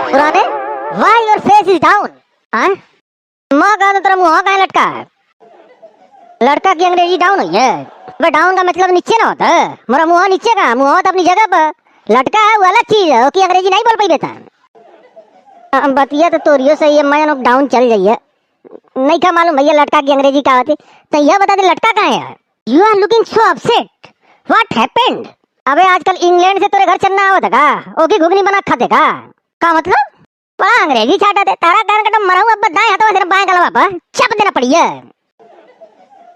पुराने, why your face is down? हाँ, माँ का तो तेरा मुँह कहाँ लटका है? लड़का की अंग्रेजी डाउन हुई है। बे डाउन का मतलब नीचे ना होता है। मेरा मुँह नीचे का, मुँह तो अपनी जगह पर। लटका है वो अलग चीज है, उसकी अंग्रेजी नहीं बोल पाई बेटा। बतिया तो तोरियो सही है, मैं डाउन चल जाइए। नहीं क्या मालूम भैया लटका की अंग्रेजी क्या होती? तो यह बता दे लटका कहाँ है? You are looking so upset, what happened? अबे आजकल इंग्लैंड से तेरे घर चलना आवत का? ओकी घुगनी बना खाते का मतलब? बड़ा अंग्रेजी छाटा दे तारा कान कटम मराऊ अब दाएं हाथ में तेरे बाएं गलवा पर चप देना पड़ी है।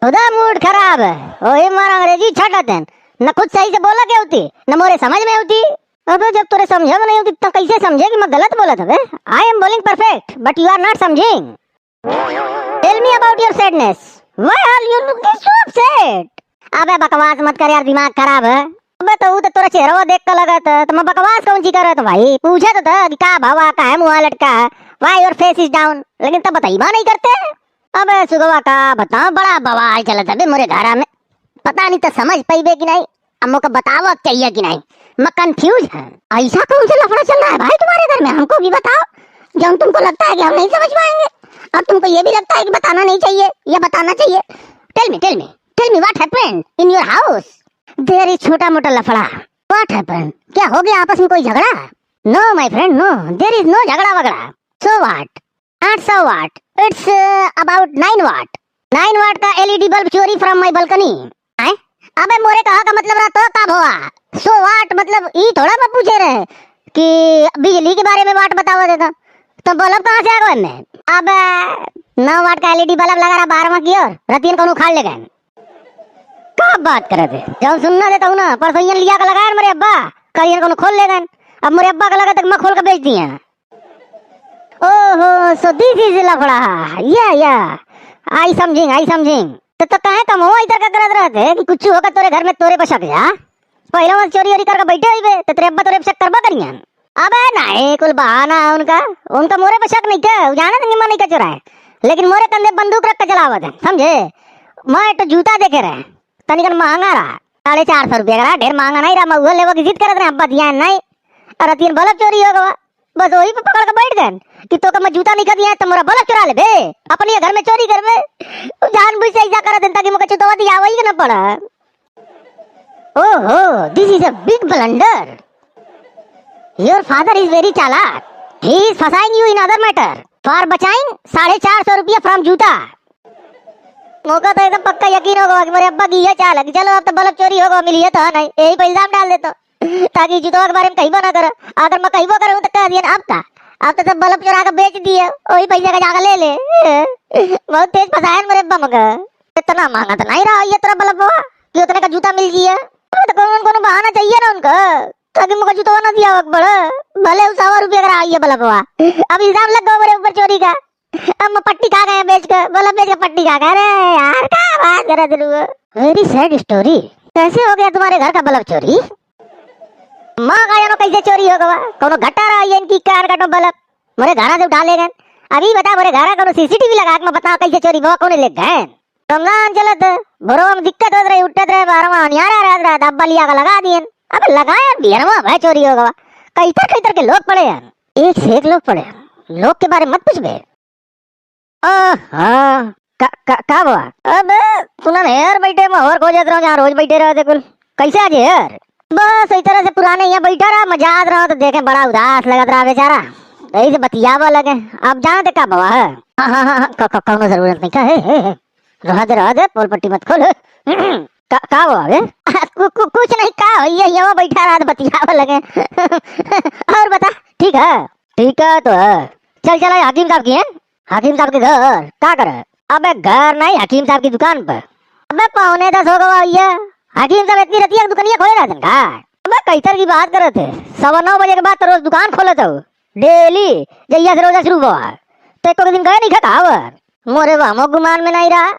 खुदा मूड खराब है। ओए मारा अंग्रेजी छाटा देन न खुद सही से बोला क्या होती न मोरे समझ में होती। अबे जब तोरे समझ में नहीं होती तो कैसे समझे कि मैं गलत बोला था? आई एम बोलिंग perfect but you are not समझिंग। Tell me about your sadness, why are you looking so upset? अबे बकवास मत कर यार, दिमाग खराब है। अबे तो तेरा चेहरा देख कर लगा था तो मैं बकवास कौन सी कर रहा था भाई? पूछा तो था कि का भावा का है मुँह लटका है, why your face is down, लेकिन तब बताई बा नहीं करते। अबे सुगवा का बताओ, बड़ा बवाल चला था बे मोरे घर में। पता नहीं तो समझ पाई बे कि नहीं, अम्मो को बताओ चाहिए कि नहीं, मैं कंफ्यूज है। ऐसा कौन सा लफड़ा चल रहा है भाई तुम्हारे घर में? हमको भी बताओ। जब तुमको लगता है कि हम नहीं समझ पाएंगे और तुमको ये भी लगता है कि बताना नहीं चाहिए या बताना चाहिए। Tell me what happened in your house? There is छोटा मोटा लफड़ा। What happened? क्या हो गया आपस में कोई झगड़ा? No my friend no, there is no झगड़ा वगड़ा। So what? Not so what, it's about 9 watt. 9 watt का एलईडी बल्ब चोरी फ्रॉम माय बालकनी। हैं? अबे मोरे कहा का मतलब रहा तो कब हुआ? सो वाट मतलब ई थोड़ा मैं पूछे रहे कि बिजली के बारे में वाट बताओ देता तो बल्ब कहाँ से आ गया में? अबे 9 वाट का एलईडी बल्ब लगा रहा 12वां की ओर रतियन को उखाड़ ले गए। क्या बात करे थे? जब सुनना देता हूँ ना परसों लिया का लगाया मेरे अब्बा, करियन को खोल ले गए। अब मेरे अब्बा का लगा तक मैं खोल के बेच दिया। ओहो सो दिस इज लफड़ा। या आई समझिंग। तो काहे कम हो इधर का करत रहते कि कुछ होगा तोरे घर में तोरे पे शक जा? पहले वो चोरी करके बैठे हुए बे तो तेरे अब्बा तोरे पे शक करबा करियन। अबे नहीं कुल बहाना है उनका मोरे पे शक नहीं था, जाना था मैं नहीं का चुरा है, लेकिन मोरे कंधे बंदूक रख के चलावत है समझे। मैं तो जूता देखे रहे तनिकन महंगा रहा 450 रुपया का, ढेर महंगा नहीं रहा। मैं लेवा की जिद करत रहे अब्बा दिया नहीं, अरे 3 बल्ब चोरी हो गया। बस वही पे पकड़ के बैठ गए कि तो का मैं जूता नहीं खदिया तो मोरा बल्ब चुरा ले बे, अपने घर में चोरी कर बे। जानबूझ से ऐसा कर देता कि मुझे चुतवा दिया वही ना पड़ा। ओहो this is a big blunder. Your father is very चालाक, ही इज फसाइंग you in other matter for बचाइंग 450 रुपया फ्रॉम जूता। मौका तो एकदम पक्का यकीन होगा कि मेरे अब्बा की यह चाल है कि चलो अब तो बल्ब चोरी होगा मिली है तो नहीं, यही पे इल्जाम डाल देता ताकि जूतों के बारे में कहीं ना करे। अगर मैं कहीं करूँ तो कह दिया अब तो सब बल्ब चुरा के बेच दिए, वही पैसे का जाकर ले ले। बहुत तेज फसाया मेरे अब्बा मगर। इतना महंगा तो नहीं रहा ये तेरा बल्ब कि उतने का जूता मिल गया। तो कौन बहाना चाहिए ना उनका ताकि मुझे जूता ना दिया बड़ा भले 100 रुपया का रहा ये बल्ब। अब इल्जाम लग गया मेरे ऊपर चोरी का। अब मैं पट्टी खा गया बेच कर, बल्ब बेच कर पट्टी खा गया। अरे यार क्या बात कर रहे थे? Very sad story. कैसे हो गया तुम्हारे घर का बल्ब चोरी? माँ का जानो कैसे चोरी हो गया? कोनो घटा रहा है इनकी कार का बल्ब मेरे घर से उठा ले गए। अभी बता मेरे घर कोनो सीसीटीवी लगा के मैं बताओ कैसे चोरी वो कौन ले गए? रमजान चलत भोरवा में दिक्कत हो रही, उठत रहे 12वां नियारा रहा दब्बा लिया का लगा दिए। अब लगाया बियरवा भाई चोरी हो गया। कैतर के लोग पड़े हैं, एक से एक लोग पड़े। लोग के बारे मत पूछ बे। हाँ का हुआ? अब सुना यार बैठे मैं और खोजत रहा जहाँ रोज बैठे रहते कुल। कैसे आज यार? बस इस तरह से पुराने यहाँ बैठा रहा मजा आ रहा तो देखे बड़ा उदास लगत रहा बेचारा, यही से बतियावा लगे। अब जानते का बाबा है? हाँ कौनो जरूरत नहीं का है। रहा दे पोल पट्टी मत खोल। का हुआ बे? कुछ नहीं का ये यहाँ बैठा रहा बतियावा लगे। और बता ठीक है तो है। चल हकीम साहब की है, हकीम साहब के घर क्या करे? अबे घर नहीं हकीम साहब की दुकान पर। अबे 9:45 हो गया ये, हकीम साहब इतनी रतिया दुकानिया खोले रहते का? अबे कैतर की बात करे थे, 9:15 बजे के बाद तो रोज दुकान खोले थे डेली, जैया से रोजा शुरू हुआ तो एक दिन गए नहीं खा मोरे वामो गुमान में नहीं रहा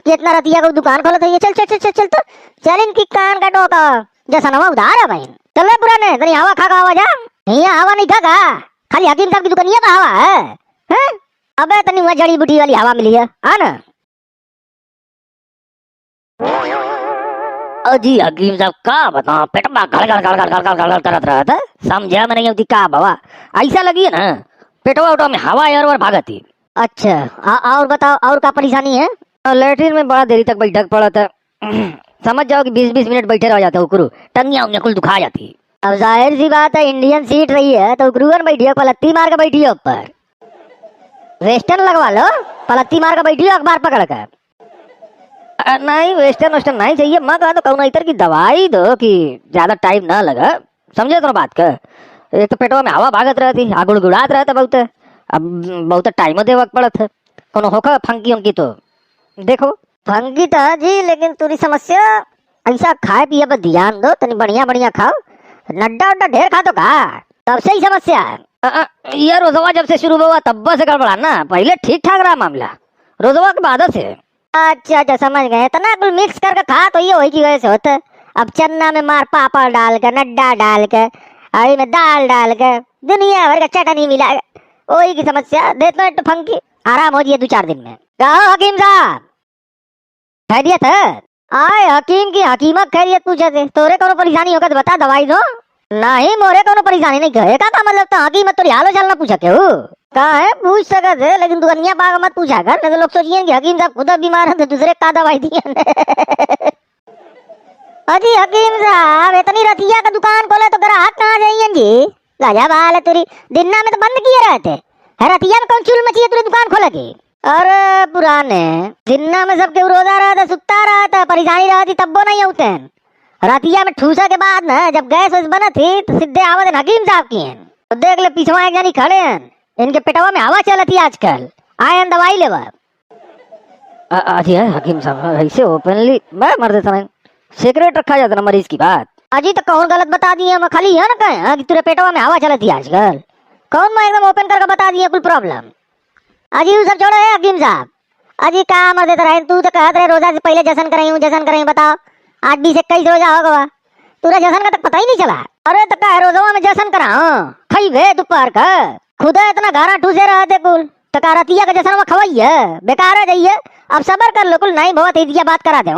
कि इतना रतिया को दुकान खोले थे। चल तो चल इनकी कान का टोका जैसा नवा उधार है भाई। चल पुराने तनी हवा खा हवा जा, यहाँ हवा नहीं खा खाली हकीम साहब की दुकानिया का हवा है। अबे तनी वहाँ जड़ी बूटी वाली हवा मिली है ना। अजी हकीम साहब का बताओ, पेट में गड़ गड़ गड़ गड़ गड़ गड़ गड़ करत रहा था, समझा में नहीं होती का बाबा। ऐसा लगी है ना पेटवा उठवा में हवा यार और भागती। अच्छा और बताओ, और क्या परेशानी है? लेटरिन में बड़ा देरी तक बैठक पड़ा था। समझ जाओ कि 20-20 मिनट बैठे रह जाते उकरू, टंगिया उंगिया कुल दुखा जाती। अब जाहिर सी बात है, इंडियन सीट रही है तो उकरूवन बैठी है, पलत्ती मार के बैठी है ऊपर। वेस्टर्न लगवा लो, पलत्ती मार के बैठी हो अखबार पकड़ कर। नहीं वेस्टर्न वेस्टर्न नहीं चाहिए, मैं कहा तो कौन इतर की दवाई दो कि ज्यादा टाइम ना लगा। समझे तो बात का, एक तो पेटवा में हवा भागत रहती, गुड़गुड़ात रहता बहुत, अब बहुत टाइम दे वक्त पड़त है। कोनो होका फंकी उनकी तो देखो। फंकी तो है जी, लेकिन तुरी समस्या ऐसा खाए पिए पर ध्यान दो, तनी बढ़िया बढ़िया खाओ, नड्डा उड्डा ढेर खा तो का, तब से ही समस्या है। ये रोजवा जब से शुरू हुआ तब से गड़बड़ा ना, पहले ठीक ठाक रहा मामला, रोजवा के बाद से। अच्छा अच्छा समझ गए, इतना कुल मिक्स करके खा तो ये वही की वजह से होता है। अब चन्ना में मार पापड़ डाल के, नड्डा डाल के, हरी में दाल डाल के, दुनिया भर का चटनी मिला के, वही की समस्या। देते हैं तो फंकी, आराम हो जाए 2-4 दिन में। कहो हकीम साहब, खैरियत है? आए हकीम की हकीमत खैरियत पूछे थे, तोरे कोनो परेशानी होगा तो बता, दवाई दो। नहीं मोरे कोनो परेशानी नहीं, कहे का मतलब तो हकीमत तो हालो चाल ना पूछा क्यों? कहा है पूछ सकते थे, लेकिन दुनिया पाग मत पूछा कर, नहीं तो लोग सोचिए कि हकीम साहब खुद बीमार है तो दूसरे का दवाई दिए। अजी हकीम साहब, इतनी रतिया का दुकान खोले तो ग्राहक कहाँ जाइए जी? गजब हाल है तुरी, दिन्ना में तो बंद किए रहते है, रतिया में कौन चुल मची है तुरी दुकान खोले की? अरे पुराने दिन्ना में सबके रोजा रहता, सुता रहता, परेशानी रहती तब वो नहीं होते हैं। रतिया में ठूसा के बाद ना जब गैस वैस बना थी तो सीधे आवत हकीम साहब की हैं, तो देख ले पीछवा एक जानी खड़े हैं, इनके पेटवा में हवा चलती आजकल, आए दवाई लेवा। अजी हकीम साहब ऐसे ओपनली मैं मर देता नहीं, सीक्रेट रखा जाता ना मरीज की बात। अजी तो कौन गलत बता दिए, मैं खाली है ना कहे कि तेरे पेटवा में हवा चलती आजकल, कौन मैं एकदम ओपन करके बता दिए कुल प्रॉब्लम। अजी वो सब छोड़ो है हकीम साहब, अजी कहाँ मर देता रहे, तू तो कहत रहे रोजा से पहले जश्न करें जश्न करें, बताओ आज 20-21 रोजा होगा, तुरा जश्न का तक पता ही नहीं चला। अरे तो कह रोजा में जश्न करा खई भे दोपहर का, खुदा इतना घारा ठूसे रहते कुल, तो कह रतिया का जश्न में खवाइए बेकार है जाइए, अब सबर कर लो कुल, नहीं बहुत ईदिया बात करा दे।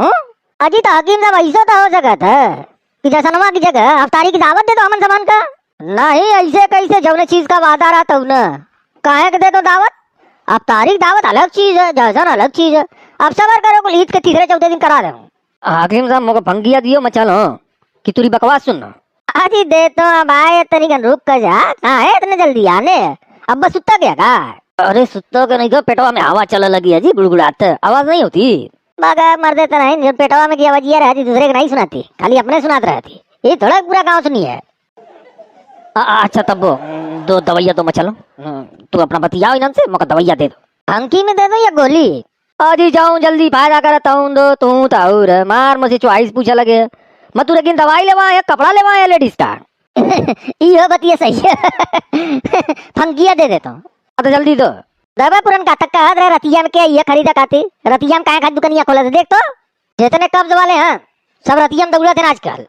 अजी तो हकीम साहब ऐसा तो हो सकता है कि जश्नवा की जगह अफ्तारी की दावत दे दो अमन सामान का। नहीं ऐसे कैसे, जौने चीज का वादा रहा तब न काहे के दे दो दावत, अब तारीख दावत अलग चीज है, जैसन अलग चीज है, अब सबर करो कुल ईद के तीसरे चौथे दिन करा दे। हकीम साहब मुझे फंगिया दियो मैं चलो कि तुरी बकवास सुनना। अजी दे तो भाई तनिक रुक कर जा, कहाँ है इतने जल्दी आने, अब बस सुता गया का? अरे सुतो के नहीं तो पेटवा में हवा चलने लगी है जी, गुड़गुड़ाते आवाज नहीं होती। मगर मर देता नहीं, जो पेटवा में की आवाज ये रहती दूसरे को नहीं सुनाती, खाली अपने सुनात रहती, ये थोड़ा पूरा गाँव सुनी है। अच्छा तब दो दवाइया तो मैं चलो, तू अपना बतियाओ इनसे, मुझे दवाइया दे दो। अंकी में दे दो या गोली? अजी जाऊं जल्दी फायदा करता हूँ, दो तू ताउर मार मुझे चॉइस पूछा लगे, मैं तू लेकिन दवाई लेवा या कपड़ा लेवा या लेडीज का? ये बतिया सही है। फंकिया दे देता हूँ तो जल्दी दो। दवा पुरन का तक कहा रतिया में क्या ये खरीदा खाती, रतिया में कहाँ दुकानिया खोला देख तो, जितने कब्ज वाले हैं सब रतिया में दौड़ते हैं आजकल।